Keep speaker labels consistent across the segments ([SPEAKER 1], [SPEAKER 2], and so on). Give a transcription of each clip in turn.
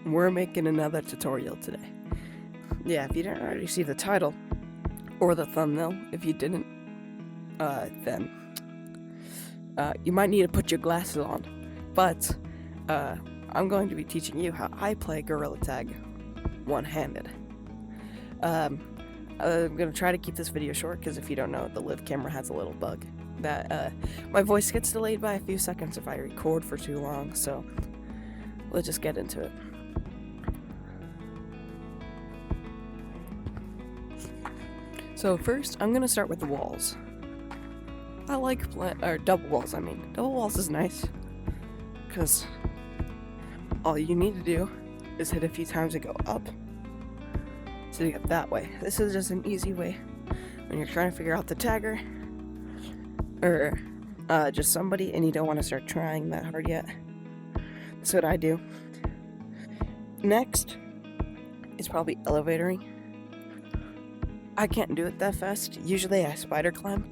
[SPEAKER 1] we're making another tutorial today. Yeah, if you didn't already see the title or the thumbnail, if you didn't, then you might need to put your glasses on. But I'm going to be teaching you how I play Gorilla Tag one-handed. I'm going to try to keep this video short because if you don't know, the live camera has a little bug that my voice gets delayed by a few seconds if I record for too long, so let's just get into it. So first, I'm gonna start with the walls. I like double walls. Double walls is nice because all you need to do is hit a few times and go up. So you get that way. This is just an easy way when you're trying to figure out the tagger or just somebody and you don't want to start trying that hard yet. That's what I do. Next is probably elevatoring. I can't do it that fast. Usually I spider climb,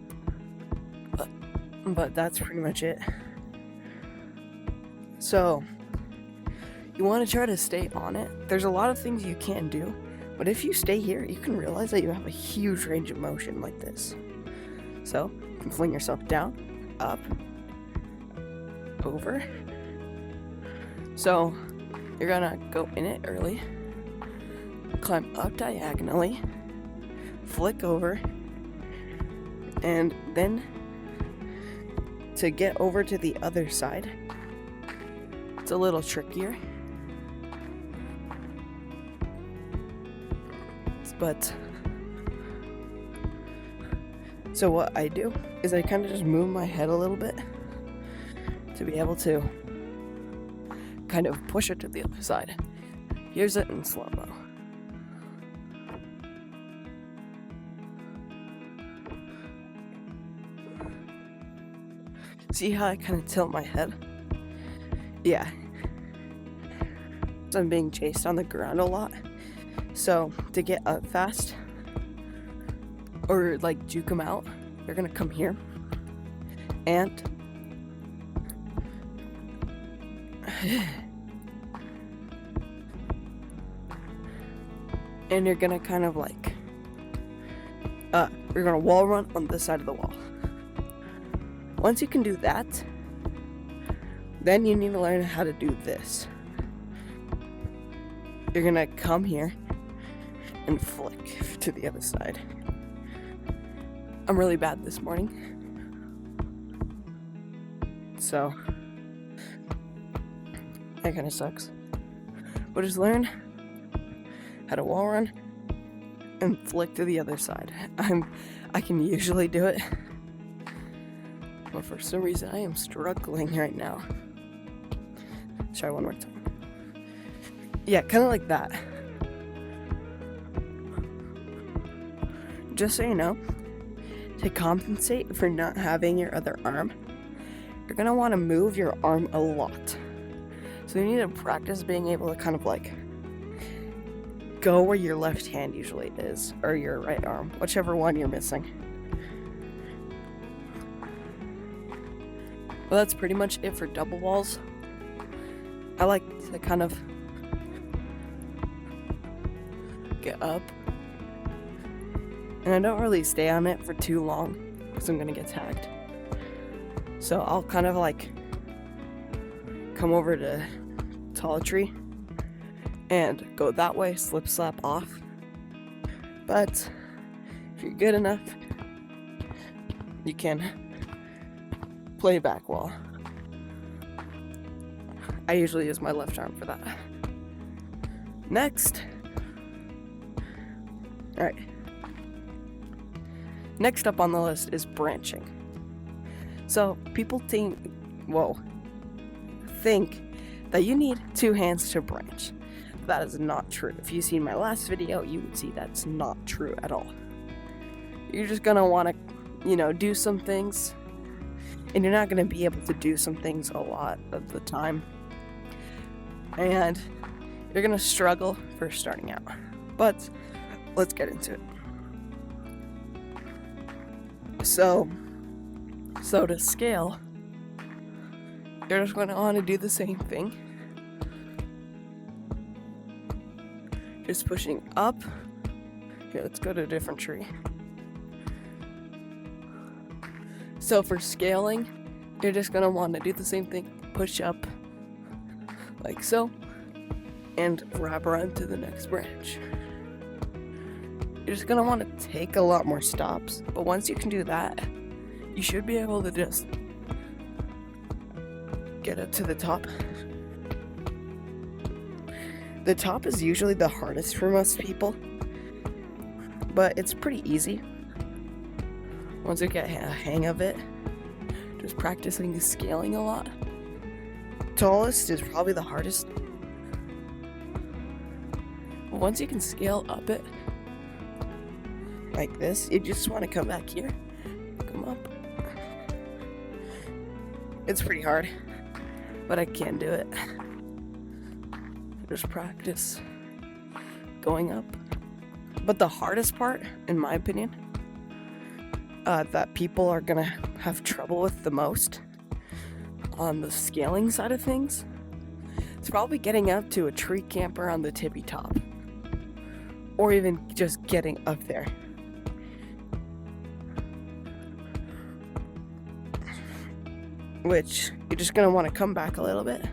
[SPEAKER 1] but that's pretty much it. So you want to try to stay on it. There's a lot of things you can do, but if you stay here, you can realize that you have a huge range of motion like this. So you can fling yourself down, up, over. So you're gonna go in it early, climb up diagonally, flick over, and then to get over to the other side, it's a little trickier. But so what I do is I kind of just move my head a little bit to be able to kind of push it to the other side. Here's it in slow-mo. See how I kind of tilt my head? Yeah. I'm being chased on the ground a lot. So to get up fast or like juke them out, you're gonna come here and you're gonna kind of like you're gonna wall run on this side of the wall. Once you can do that, then you need to learn how to do this. You're gonna come here and flick to the other side. I'm really bad this morning, so that kind of sucks. But just learn how to wall run and flick to the other side. I can usually do it, but for some reason I am struggling right now. Let's try one more time. Yeah, kind of like that. Just so you know, to compensate for not having your other arm, you're gonna want to move your arm a lot. So you need to practice being able to kind of like go where your left hand usually is, or your right arm, whichever one you're missing. Well, that's pretty much it for double walls. I like to kind of get up, and I don't really stay on it for too long because I'm gonna get tagged. So I'll kind of like come over to tall tree and go that way, slip slap off. But if you're good enough, you can play back wall. I usually use my left arm for that. Next. Alright. Next up on the list is branching. So people think that you need two hands to branch. That is not true. If you've seen my last video, you would see that's not true at all. You're just gonna want to, do some things, and you're not gonna be able to do some things a lot of the time. And you're gonna struggle for starting out. But let's get into it. So to scale, you're just going to want to do the same thing. just pushing up. Here, let's go to a different tree. So for scaling, you're just gonna want to do the same thing. Push up, like so, and wrap around to the next branch. You're just gonna want to take a lot more stops, but once you can do that, you should be able to just get up to the top. The top is usually the hardest for most people, but it's pretty easy once you get a hang of it. Just practicing scaling a lot. Tallest is probably the hardest. But once you can scale up it, like this, you just want to come back here, come up. It's pretty hard, but I can do it. Just practice going up. But the hardest part, in my opinion, that people are gonna have trouble with the most on the scaling side of things, it's probably getting up to a tree camper on the tippy top, or even just getting up there. Which you're just gonna want to come back a little bit,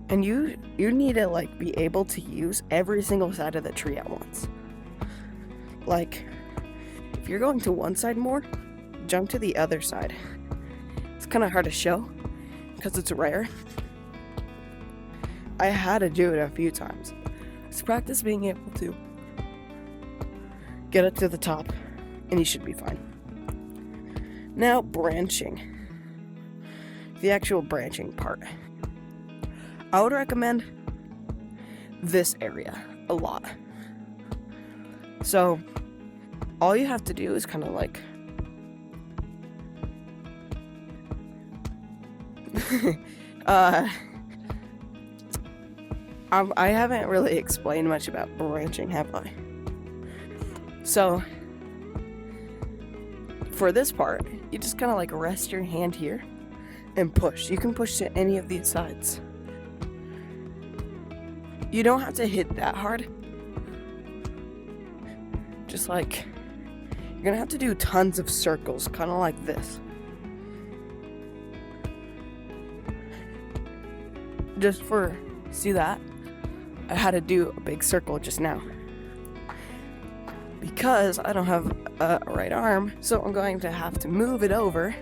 [SPEAKER 1] and you need to like be able to use every single side of the tree at once. Like, if you're going to one side more, jump to the other side. It's kind of hard to show because it's rare. I had to do it a few times. Just practice being able to get it to the top, and you should be fine. Now, branching. The actual branching part. I would recommend this area a lot. So, all you have to do is kind of like I haven't really explained much about branching, have I? So, for this part, you just kind of like rest your hand here and push. You can push to any of these sides. You don't have to hit that hard. Just like, you're gonna have to do tons of circles, kind of like this. Just for, see that? I had to do a big circle just now. Because I don't have a right arm, so I'm going to have to move it over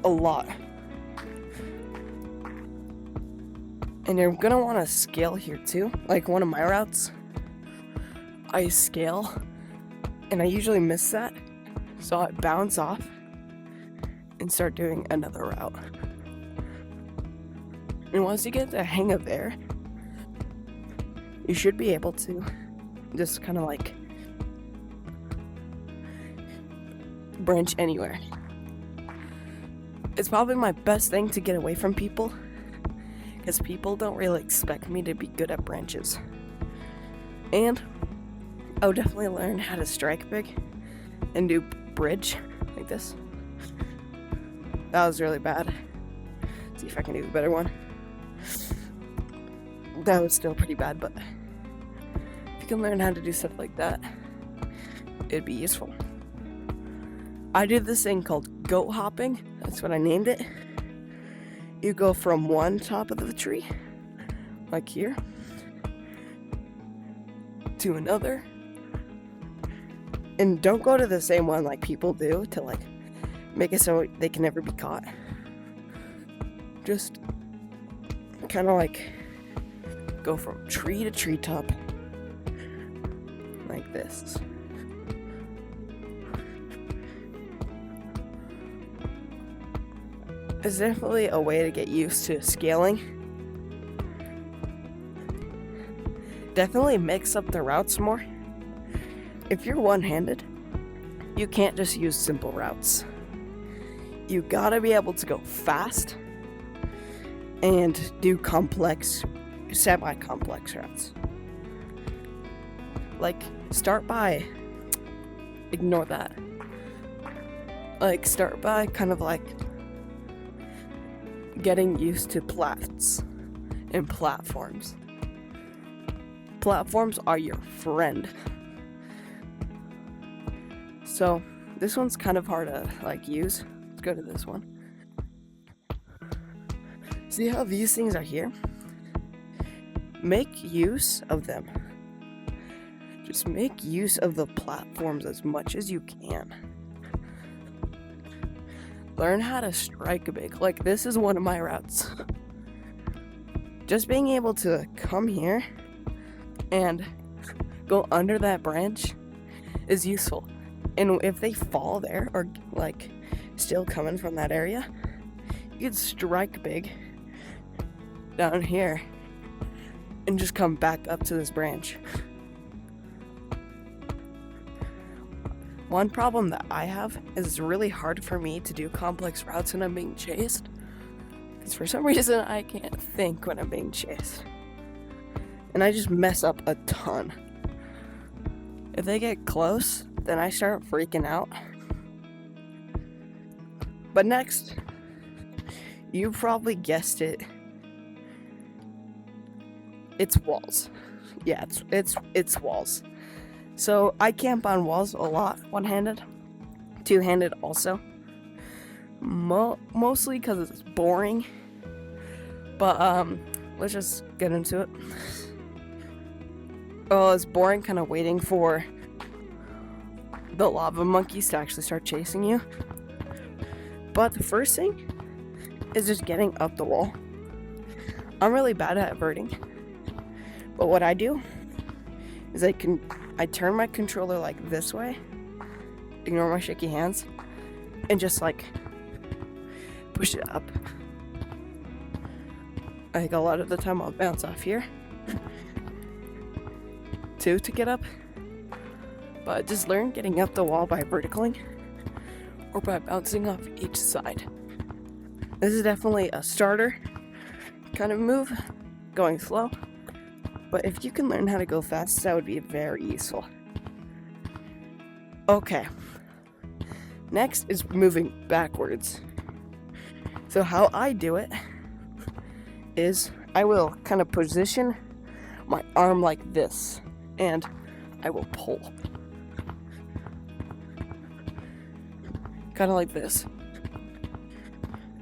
[SPEAKER 1] a lot. And you're gonna want to scale here too. Like one of my routes, I scale and I usually miss that, so I bounce off and start doing another route. And once you get the hang of there, you should be able to just kind of like branch anywhere. It's probably my best thing to get away from people, because people don't really expect me to be good at branches. And I would definitely learn how to strike big and do bridge like this. That was really bad. Let's see if I can do a better one. That was still pretty bad, but if you can learn how to do stuff like that, it'd be useful. I did this thing called goat hopping. That's what I named it. You go from one top of the tree, like here, to another. And don't go to the same one like people do to like make it so they can never be caught. Just kind of like go from tree to treetop like this. It's definitely a way to get used to scaling. Definitely mix up the routes more. If you're one-handed, you can't just use simple routes. You gotta be able to go fast and do complex, semi-complex routes. Like, start by, ignore that. Like, start by kind of like getting used to plats and platforms. platforms are your friend. So this one's kind of hard to like use. Let's go to this one. See how these things are here? Make use of them. Just make use of the platforms as much as you can. Learn how to strike big. Like, this is one of my routes. Just being able to come here and go under that branch is useful. And if they fall there or like still coming from that area, you could strike big down here and just come back up to this branch. One problem that I have is it's really hard for me to do complex routes when I'm being chased. Because for some reason I can't think when I'm being chased. And I just mess up a ton. If they get close, then I start freaking out. But next, you probably guessed it. It's walls. Yeah, it's walls. So I camp on walls a lot, one-handed, two-handed also. Mostly because it's boring. But let's just get into it. Oh, it's boring kind of waiting for the lava monkeys to actually start chasing you. But the first thing is just getting up the wall. I'm really bad at averting. But what I do is I turn my controller like this way, ignore my shaky hands, and just like push it up. I think a lot of the time I'll bounce off here too to get up. But just learn getting up the wall by verticaling or by bouncing off each side. This is definitely a starter kind of move, going slow. But if you can learn how to go fast, that would be very useful. Okay. Next is moving backwards. So how I do it is I will kind of position my arm like this, and I will pull. Kind of like this.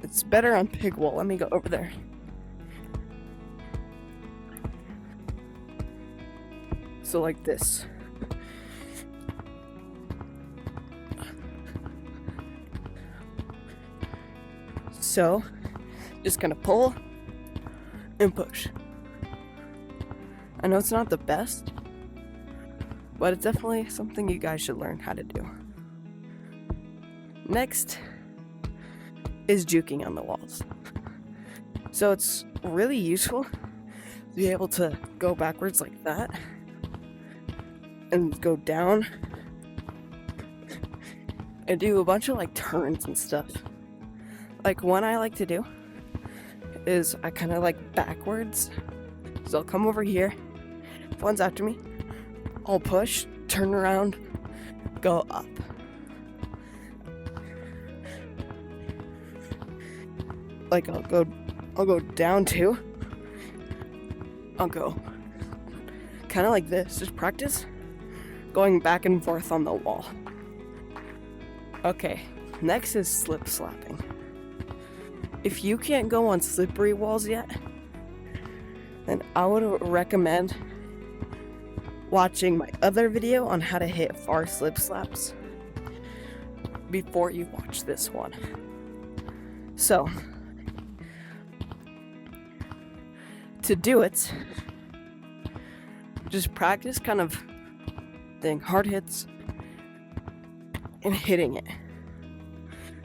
[SPEAKER 1] It's better on pig wool. Let me go over there. So like this. So, just gonna pull and push. I know it's not the best, but it's definitely something you guys should learn how to do. Next is juking on the walls. So it's really useful to be able to go backwards like that and go down and do a bunch of like turns and stuff. Like one I like to do is I kind of like backwards. So I'll come over here. If one's after me, I'll push, turn around, go up. Like I'll go down too. I'll go kind of like this. Just practice going back and forth on the wall. Okay, next is slip slapping. If you can't go on slippery walls yet, then I would recommend watching my other video on how to hit far slip slaps before you watch this one. So, to do it, just practice kind of doing hard hits and hitting it.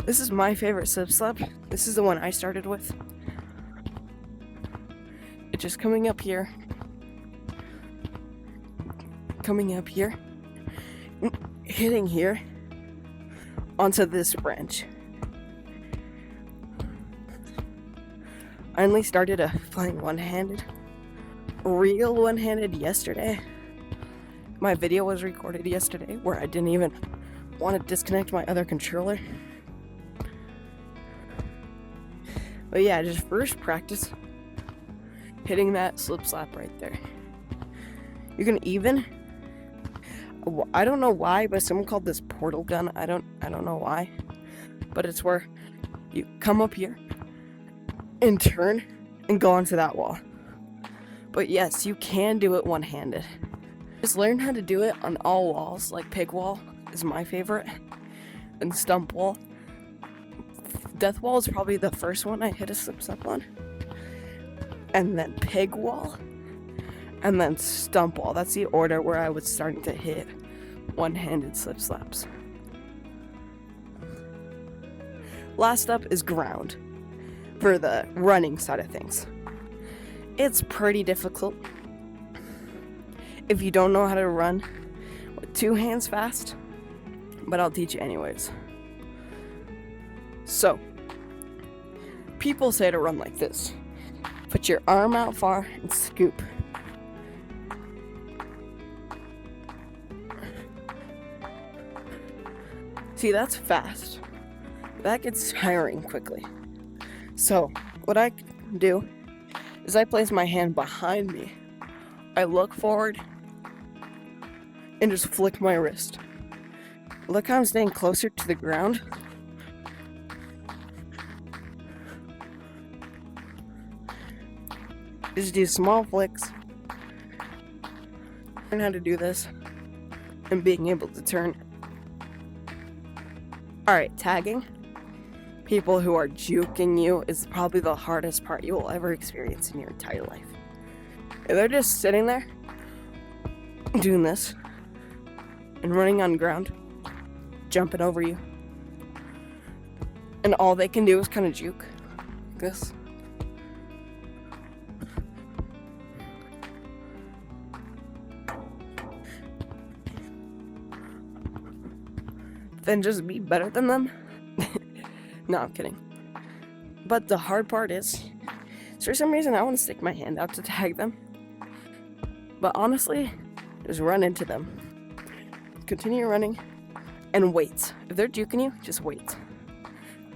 [SPEAKER 1] This is my favorite slip slap. This is the one I started with. It's just coming up here, hitting here onto this branch. I only started playing one-handed, real one-handed yesterday. My video was recorded yesterday where I didn't even want to disconnect my other controller. But yeah, just first practice hitting that slip slap right there. You can even, I don't know why, but someone called this portal gun. I don't know why, but it's where you come up here and turn and go onto that wall. But yes, you can do it one-handed. Just learn how to do it on all walls, like pig wall is my favorite, and stump wall. Death wall is probably the first one I hit a slip-slap on, and then pig wall, and then stump wall. That's the order where I was starting to hit one-handed slip-slaps. Last up is ground, for the running side of things. It's pretty difficult if you don't know how to run with two hands fast, but I'll teach you anyways. So, people say to run like this. Put your arm out far and scoop. See, that's fast. That gets tiring quickly. So, what I do is I place my hand behind me. I look forward and just flick my wrist. Look how I'm staying closer to the ground. Just do small flicks. Learn how to do this and being able to turn. Alright, tagging. People who are juking you is probably the hardest part you will ever experience in your entire life. If they're just sitting there doing this and running on ground, jumping over you, and all they can do is kind of juke like this. Then just be better than them. No, I'm kidding. But the hard part is, for some reason I want to stick my hand out to tag them. But honestly, just run into them. Continue running and wait. If they're juking you, just wait.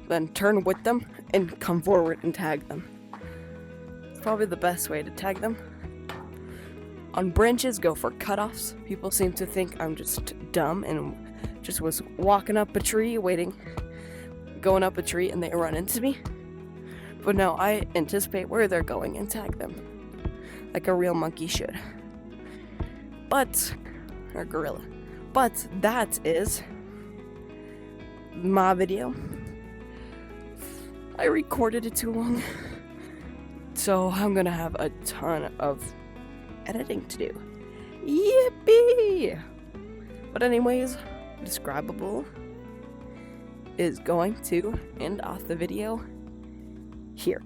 [SPEAKER 1] Then turn with them and come forward and tag them. It's probably the best way to tag them. On branches, go for cutoffs. People seem to think I'm just dumb and just was walking up a tree, going up a tree, and they run into me. But no, I anticipate where they're going and tag them, like a real monkey should. Or gorilla. But that is my video. I recorded it too long, so I'm gonna have a ton of editing to do. Yippee! But anyways, Describable is going to end off the video here.